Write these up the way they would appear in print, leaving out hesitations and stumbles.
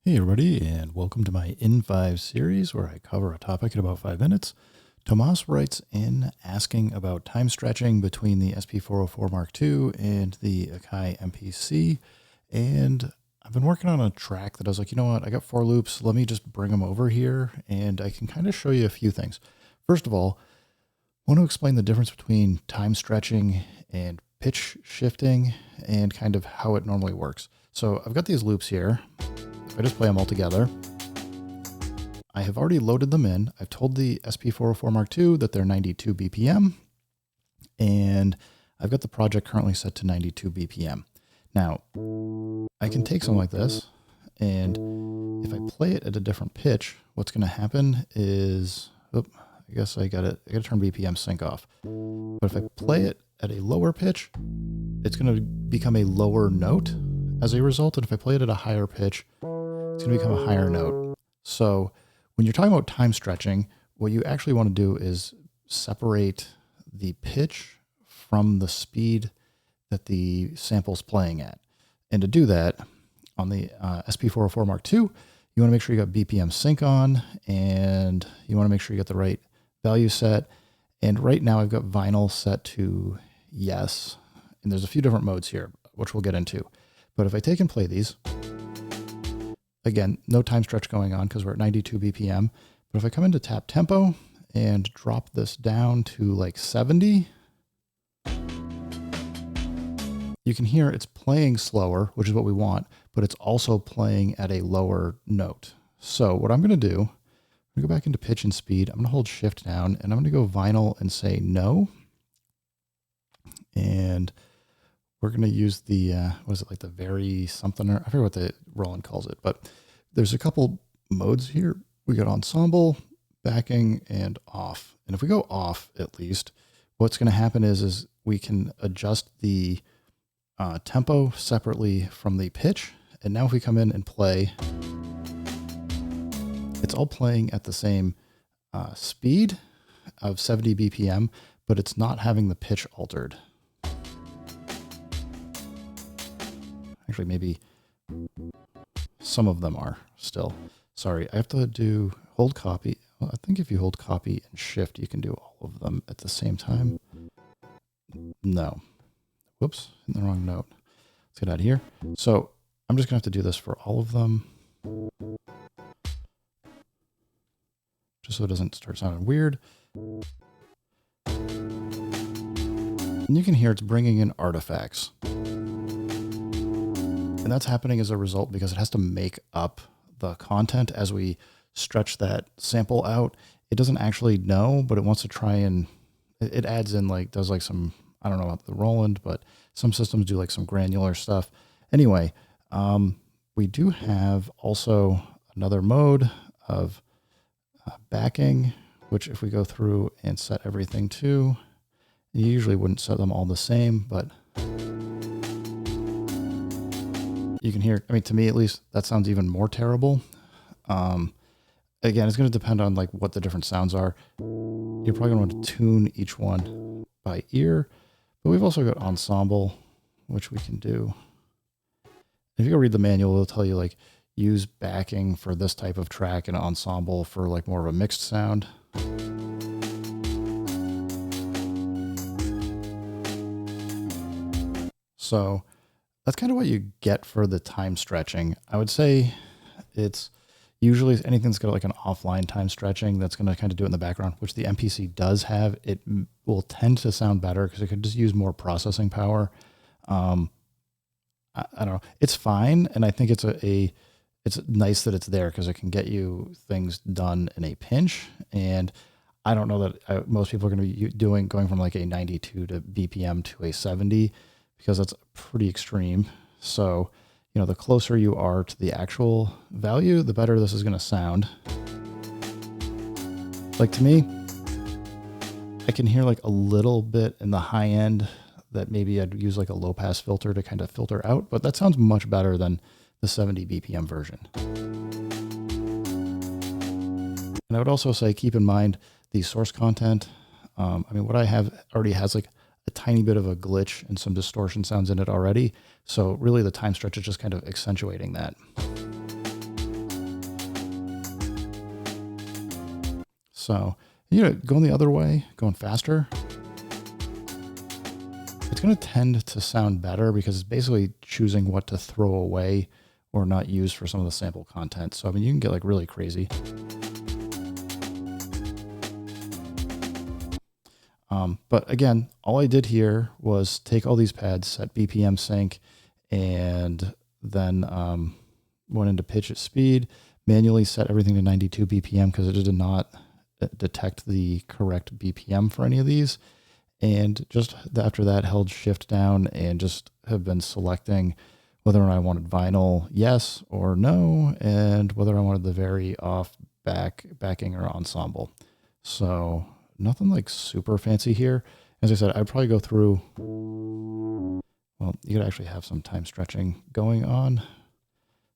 Hey everybody, and welcome to my in5 series where I cover a topic in about 5 minutes. Tomas writes in asking about time stretching between the Sp404 mk2 and the MkII MPC, and I've been working on a track that I was like, you know what, I got 4 loops, let me just bring them over here, and I can kind of show you a few things. First of all, I want to explain the difference between time stretching and pitch shifting and kind of how it normally works. So I've got these loops here. If I just play them all together, I have already loaded them in. I've told the Sp404 mk2 that they're 92 BPM, and I've got the project currently set to 92 BPM. Now, I can take something like this, and if I play it at a different pitch, what's going to happen is, I guess I got to turn BPM sync off. But if I play it at a lower pitch, it's going to become a lower note as a result. And if I play it at a higher pitch, it's going to become a higher note. So when you're talking about time stretching, what you actually want to do is separate the pitch from the speed that the sample's playing at. And to do that, on the Sp404 mk2, you want to make sure you got BPM sync on, and you want to make sure you got the right value set. And right now I've got vinyl set to yes. And there's a few different modes here, which we'll get into. But if I take and play these, again, no time stretch going on because we're at 92 BPM. But if I come into tap tempo and drop this down to like 70, you can hear it's playing slower, which is what we want, but it's also playing at a lower note. So what I'm going to do, I'm going to go back into pitch and speed. I'm going to hold shift down and I'm going to go vinyl and say no. And we're going to use the, what is it, like the very something, or I forget what the Roland calls it, but there's a couple modes here. We got ensemble, backing, and off. And if we go off, at least, what's going to happen is we can adjust the tempo separately from the pitch. And now if we come in and play, it's all playing at the same speed of 70 BPM, but it's not having the pitch altered. Actually, maybe some of them are still. Sorry, I have to do hold copy. Well, I think if you hold copy and shift, you can do all of them at the same time. No. Whoops, in the wrong note. Let's get out of here. So I'm just going to have to do this for all of them, just so it doesn't start sounding weird. And you can hear it's bringing in artifacts. And that's happening as a result because it has to make up the content as we stretch that sample out. It doesn't actually know, but it wants to try and it adds in like, does like some, I don't know about the Roland, but some systems do like some granular stuff. Anyway, we do have also another mode of backing, which if we go through and set everything to, you usually wouldn't set them all the same, but you can hear, I mean, to me at least, that sounds even more terrible. Again, it's going to depend on like what the different sounds are. You're probably going to want to tune each one by ear, but we've also got ensemble, which we can do. If you go read the manual, it'll tell you like use backing for this type of track and ensemble for like more of a mixed sound. So that's kind of what you get for the time stretching. I would say it's usually anything that's got like an offline time stretching that's going to kind of do it in the background, which the MPC does have. It will tend to sound better because it could just use more processing power. I don't know. It's fine. And I think it's it's nice that it's there because it can get you things done in a pinch. And I don't know that most people are going to be going from like a 92 to BPM to a 70 because that's pretty extreme. So, you know, the closer you are to the actual value, the better this is going to sound. Like to me, I can hear like a little bit in the high end that maybe I'd use like a low pass filter to kind of filter out, but that sounds much better than the 70 BPM version. And I would also say, keep in mind the source content. I mean, what I have already has like a tiny bit of a glitch and some distortion sounds in it already. So really the time stretch is just kind of accentuating that. So, going the other way, going faster, it's going to tend to sound better because it's basically choosing what to throw away or not use for some of the sample content. So, I mean, you can get like really crazy. But again, all I did here was take all these pads, set BPM sync, and then went into pitch at speed, manually set everything to 92 BPM because it did not detect the correct BPM for any of these. And just after that, held shift down and just have been selecting whether or not I wanted vinyl, yes or no, and whether I wanted the very off backing or ensemble. So nothing like super fancy here. As I said, I'd probably go through, well, you could actually have some time stretching going on.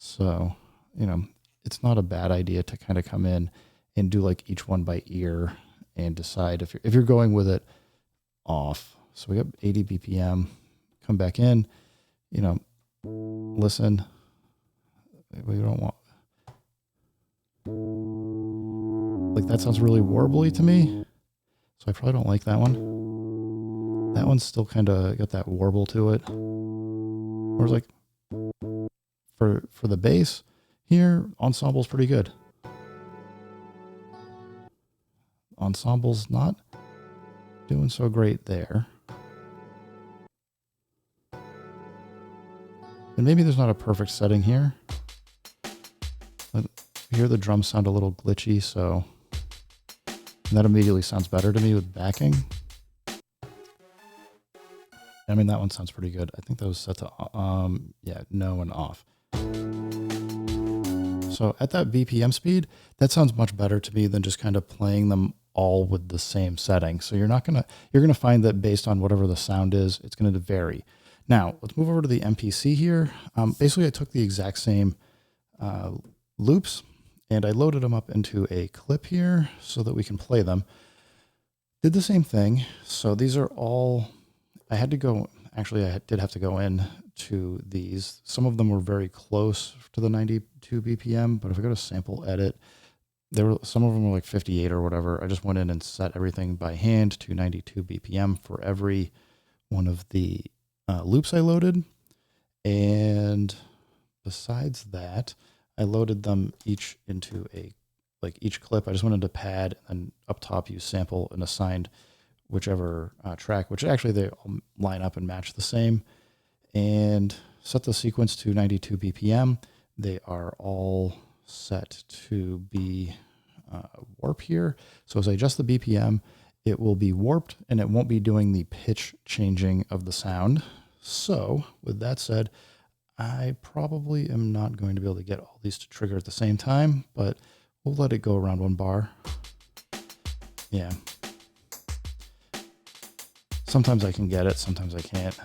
So, it's not a bad idea to kind of come in and do like each one by ear and decide if you're going with it off. So we got 80 BPM, come back in, listen. We don't want, like, that sounds really warbly to me. So I probably don't like that one. That one's still kind of got that warble to it. Whereas like for the bass here, ensemble's pretty good. Ensemble's not doing so great there. And maybe there's not a perfect setting here. But here the drums sound a little glitchy, so that immediately sounds better to me with backing. I mean, that one sounds pretty good. I think that was set to, no and off. So at that BPM speed, that sounds much better to me than just kind of playing them all with the same setting. So you're going to find that based on whatever the sound is, it's going to vary. Now let's move over to the MPC here. Basically I took the exact same loops and I loaded them up into a clip here so that we can play them. Did the same thing. So these are all, I did have to go in to these. Some of them were very close to the 92 BPM, but if I go to sample edit, some of them were like 58 or whatever. I just went in and set everything by hand to 92 BPM for every one of the loops I loaded. And besides that, I loaded them each into each clip. I just went into pad and up top use sample and assigned whichever track, which actually they all line up and match the same, and set the sequence to 92 BPM. They are all set to be warp here. So as I adjust the BPM, it will be warped and it won't be doing the pitch changing of the sound. So with that said, I probably am not going to be able to get all these to trigger at the same time, but we'll let it go around one bar. Yeah. Sometimes I can get it, sometimes I can't.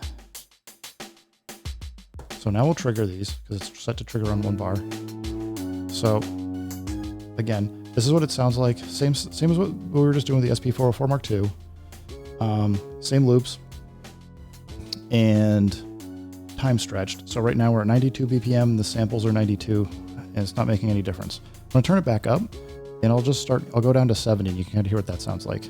So now we'll trigger these because it's set to trigger on one bar. So again, this is what it sounds like. Same as what we were just doing with the Sp404 mk2. Same loops and time stretched. So right now we're at 92 BPM, the samples are 92, and it's not making any difference. I'm gonna turn it back up and I'll go down to 70 and you can kind of hear what that sounds like.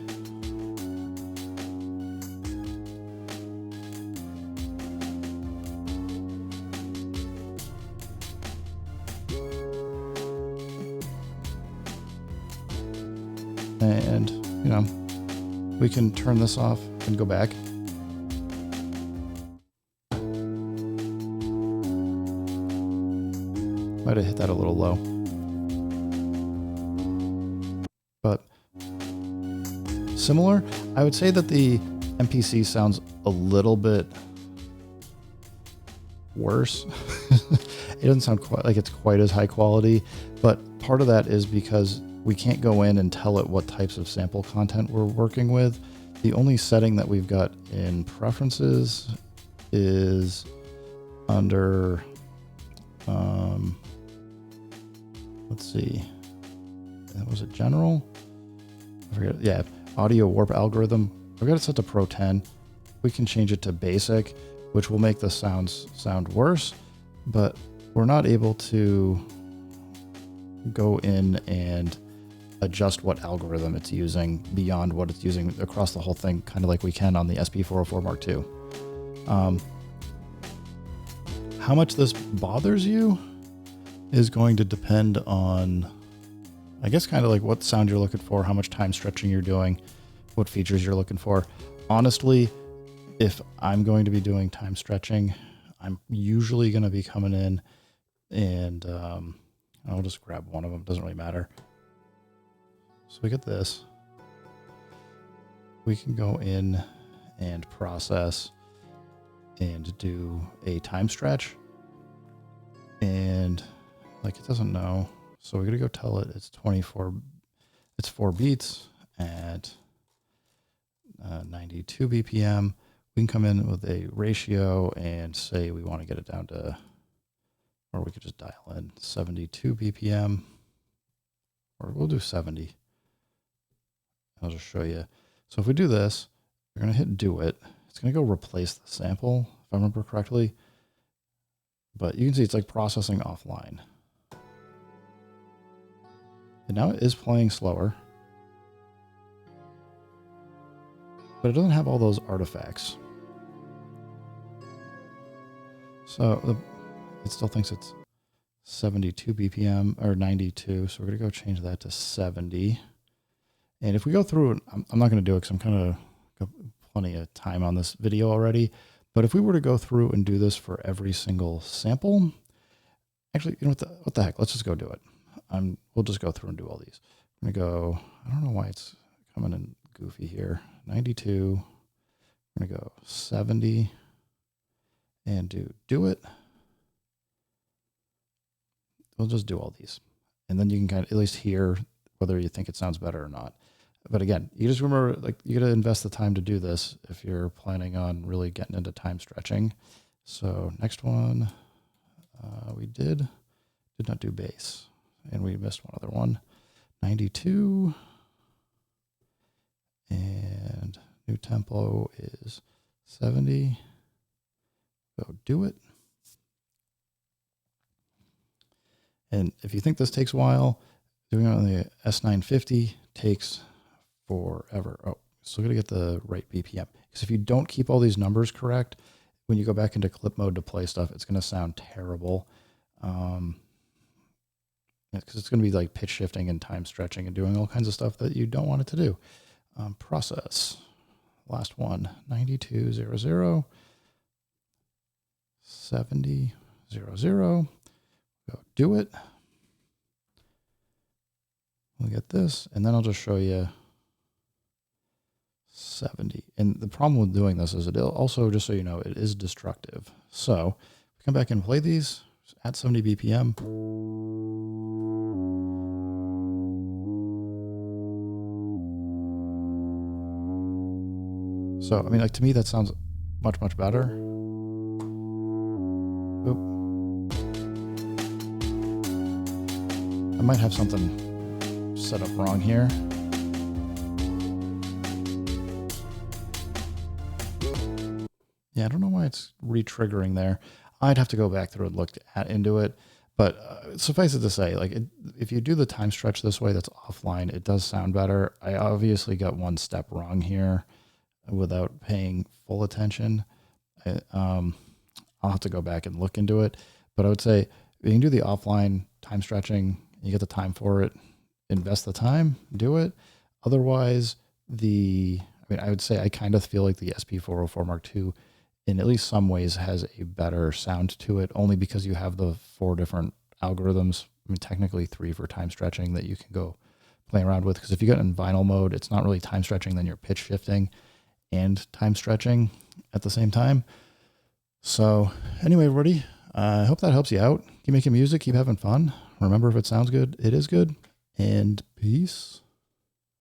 And, we can turn this off and go back. Might have hit that a little low. But similar, I would say that the MPC sounds a little bit worse. It doesn't sound quite like it's quite as high quality, but part of that is because we can't go in and tell it what types of sample content we're working with. The only setting that we've got in preferences is under, let's see, that was a general, I forget, yeah, audio warp algorithm. I've got it set to Pro 10. We can change it to basic, which will make the sounds sound worse, but we're not able to go in and adjust what algorithm it's using beyond what it's using across the whole thing, kind of like we can on the Sp404 mk2. How much this bothers you is going to depend on, I guess, kind of like what sound you're looking for, how much time stretching you're doing, what features you're looking for. Honestly, if I'm going to be doing time stretching, I'm usually going to be coming in and I'll just grab one of them. Doesn't really matter. So we get this. We can go in and process and do a time stretch. And like it doesn't know. So we're going to go tell it it's 4 beats at 92 BPM. We can come in with a ratio and say we want to get it down to, or we could just dial in 72 BPM, or we'll do 70. I'll just show you. So if we do this, we're going to hit do it. It's going to go replace the sample, if I remember correctly. But you can see it's like processing offline. And now it is playing slower. But it doesn't have all those artifacts. So it still thinks it's 72 BPM or 92. So we're going to go change that to 70. And if we go through, I'm not going to do it because I'm kind of got plenty of time on this video already. But if we were to go through and do this for every single sample, actually, you know what the heck? Let's just go do it. We'll just go through and do all these. I'm going to go, I don't know why it's coming in goofy here. 92. I'm going to go 70 and do it. We'll just do all these. And then you can kind of at least hear whether you think it sounds better or not. But again, you just remember, like, you got to invest the time to do this if you're planning on really getting into time stretching. So next one, we did not do bass, and we missed one other one. 92, and new tempo is 70. Go do it. And if you think this takes a while, doing it on the S950 takes forever. Oh, still gotta get the right BPM. Because if you don't keep all these numbers correct, when you go back into clip mode to play stuff, it's gonna sound terrible. Because it's gonna be like pitch shifting and time stretching and doing all kinds of stuff that you don't want it to do. Process. Last one, 9200, 7000. Go do it. We'll get this, and then I'll just show you 70. And the problem with doing this is it'll also, just so you know, it is destructive. So we come back and play these at 70 BPM. So, I mean, like, to me, that sounds much, much better. Oop. I might have something set up wrong here. Yeah, I don't know why it's re-triggering there. I'd have to go back through and look into it. But suffice it to say, like, if you do the time stretch this way, that's offline, it does sound better. I obviously got one step wrong here without paying full attention. I'll have to go back and look into it. But I would say you can do the offline time stretching. You get the time for it. Invest the time. Do it. Otherwise, I would say I kind of feel like the Sp404 mk2 in at least some ways has a better sound to it, only because you have the 4 different algorithms. I mean, technically 3 for time stretching that you can go play around with. Because if you get in vinyl mode, it's not really time stretching, then you're pitch shifting and time stretching at the same time. So anyway, everybody, I hope that helps you out. Keep making music, keep having fun. Remember, if it sounds good, it is good. And peace.